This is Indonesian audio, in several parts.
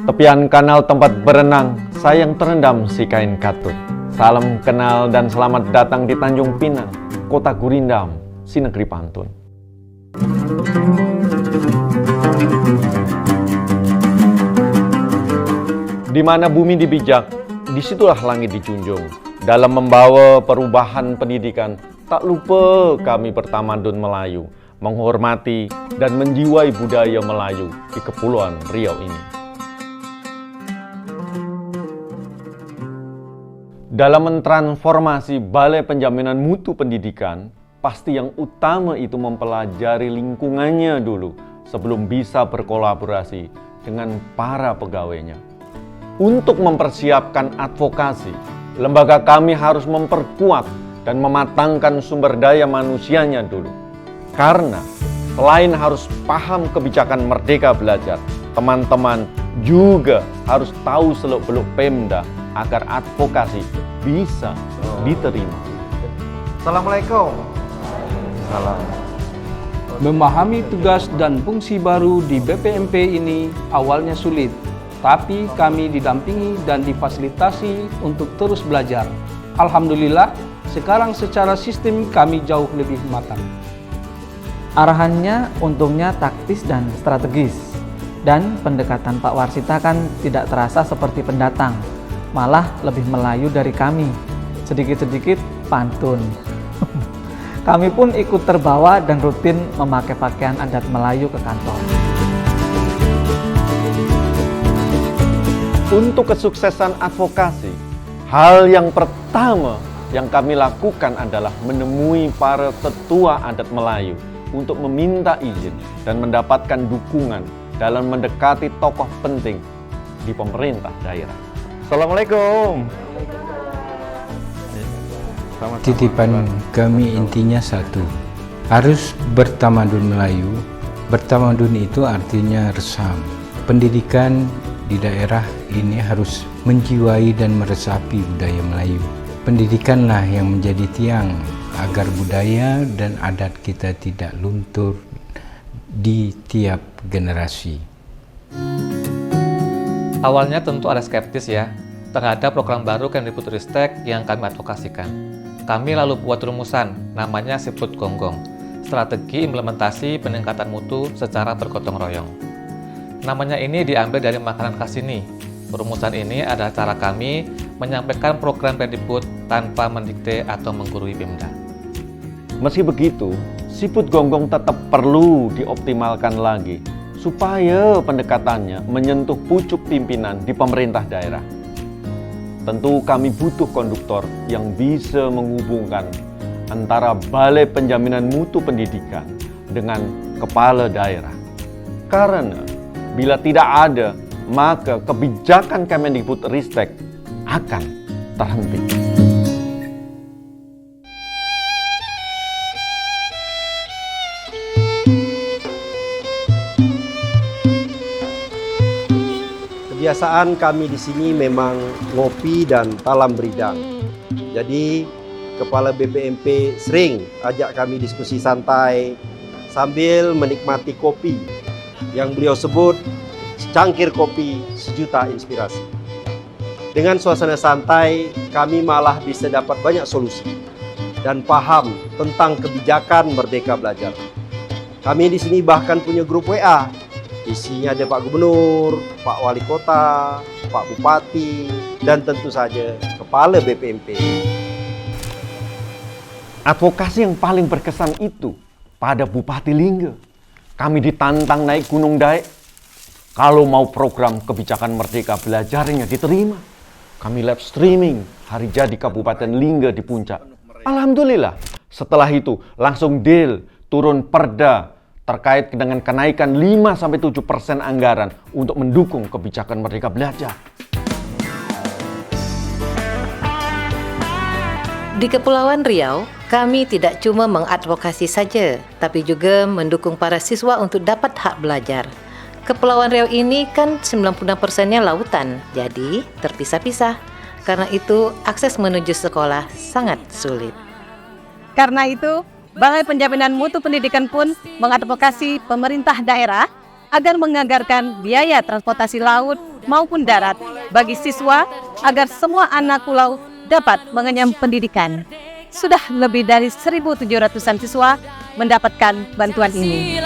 Tepian kanal tempat berenang, sayang terendam si kain katun. Salam kenal dan selamat datang di Tanjung Pinang, kota gurindam, si negeri pantun. Di mana bumi dibijak, disitulah langit dijunjung. Dalam membawa perubahan pendidikan, tak lupa kami bertamadun Melayu, menghormati dan menjiwai budaya Melayu di Kepulauan Riau ini. Dalam mentransformasi Balai Penjaminan Mutu Pendidikan, pasti yang utama itu mempelajari lingkungannya dulu sebelum bisa berkolaborasi dengan para pegawainya. Untuk mempersiapkan advokasi, lembaga kami harus memperkuat dan mematangkan sumber daya manusianya dulu. Karena selain harus paham kebijakan Merdeka Belajar, teman-teman juga harus tahu seluk-beluk Pemda agar advokasi bisa diterima. Assalamualaikum. Salam. Memahami tugas dan fungsi baru di BPMP ini awalnya sulit, tapi kami didampingi dan difasilitasi untuk terus belajar. Alhamdulillah, sekarang secara sistem kami jauh lebih matang. Arahannya untungnya taktis dan strategis. Dan pendekatan Pak Warsita kan tidak terasa seperti pendatang, malah lebih Melayu dari kami. Sedikit-sedikit pantun. Kami pun ikut terbawa dan rutin memakai pakaian adat Melayu ke kantor. Untuk kesuksesan advokasi, hal yang pertama yang kami lakukan adalah menemui para tetua adat Melayu untuk meminta izin dan mendapatkan dukungan dalam mendekati tokoh penting di pemerintah daerah. Assalamualaikum. Titipan kami intinya satu, harus bertamadun Melayu. Bertamadun itu artinya resam. Pendidikan di daerah ini harus menjiwai dan meresapi budaya Melayu. Pendidikanlah yang menjadi tiang agar budaya dan adat kita tidak luntur di tiap generasi. Awalnya tentu ada skeptis ya terhadap program baru Kemdikbudristek yang kami advokasikan. Kami lalu buat rumusan namanya Siput Gonggong, strategi implementasi peningkatan mutu secara bergotong royong. Namanya ini diambil dari makanan khas sini. Rumusan ini adalah cara kami menyampaikan program Kemdikbud tanpa mendikte atau menggurui Pemda. Meski begitu, Siput Gonggong tetap perlu dioptimalkan lagi supaya pendekatannya menyentuh pucuk pimpinan di pemerintah daerah. Tentu kami butuh konduktor yang bisa menghubungkan antara Balai Penjaminan Mutu Pendidikan dengan kepala daerah. Karena bila tidak ada, maka kebijakan Kemdikbudristek akan terhenti. Kebiasaan kami di sini memang ngopi dan talam beridang. Jadi Kepala BPMP sering ajak kami diskusi santai sambil menikmati kopi yang beliau sebut secangkir kopi sejuta inspirasi. Dengan suasana santai, kami malah bisa dapat banyak solusi dan paham tentang kebijakan Merdeka Belajar. Kami di sini bahkan punya grup WA. Isinya ada Pak Gubernur, Pak Wali Kota, Pak Bupati, dan tentu saja Kepala BPMP. Advokasi yang paling berkesan itu pada Bupati Lingga. Kami ditantang naik Gunung Daek. Kalau mau program kebijakan Merdeka Belajarnya diterima, kami live streaming hari jadi Kabupaten Lingga di puncak. Alhamdulillah, setelah itu langsung deal turun perda terkait dengan kenaikan 5-7% anggaran untuk mendukung kebijakan Merdeka Belajar. Di Kepulauan Riau, kami tidak cuma mengadvokasi saja, tapi juga mendukung para siswa untuk dapat hak belajar. Kepulauan Riau ini kan 96%-nya lautan, jadi terpisah-pisah. Karena itu, akses menuju sekolah sangat sulit. Karena itu, Balai Penjaminan Mutu Pendidikan pun mengadvokasi pemerintah daerah agar menganggarkan biaya transportasi laut maupun darat bagi siswa agar semua anak pulau dapat mengenyam pendidikan. Sudah lebih dari 1.700-an siswa mendapatkan bantuan ini.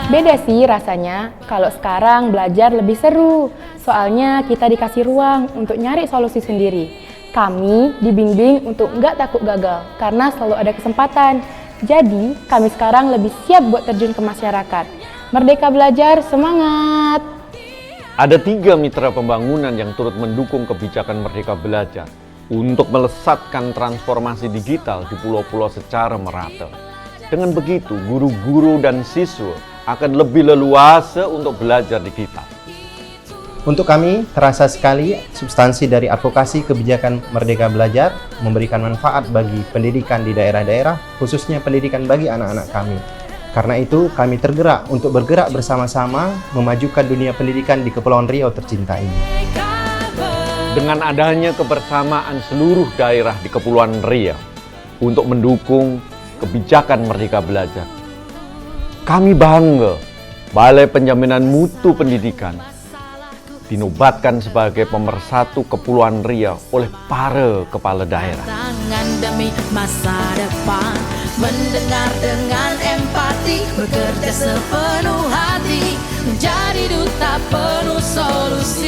Beda sih rasanya kalau sekarang belajar lebih seru, soalnya kita dikasih ruang untuk nyari solusi sendiri. Kami dibimbing untuk nggak takut gagal karena selalu ada kesempatan. Jadi kami sekarang lebih siap buat terjun ke masyarakat. Merdeka belajar, semangat! Ada 3 mitra pembangunan yang turut mendukung kebijakan Merdeka Belajar untuk melesatkan transformasi digital di pulau-pulau secara merata. Dengan begitu, guru-guru dan siswa akan lebih leluasa untuk belajar digital. Untuk kami, terasa sekali substansi dari advokasi kebijakan Merdeka Belajar memberikan manfaat bagi pendidikan di daerah-daerah, khususnya pendidikan bagi anak-anak kami. Karena itu, kami tergerak untuk bergerak bersama-sama memajukan dunia pendidikan di Kepulauan Riau tercinta ini. Dengan adanya kebersamaan seluruh daerah di Kepulauan Riau untuk mendukung kebijakan Merdeka Belajar, kami bangga Balai Penjaminan Mutu Pendidikan dinobatkan sebagai pemersatu Kepulauan Riau oleh para kepala daerah. Tangan demi masa depan, mendengar dengan empati, bekerja sepenuh hati, menjadi duta penuh solusi.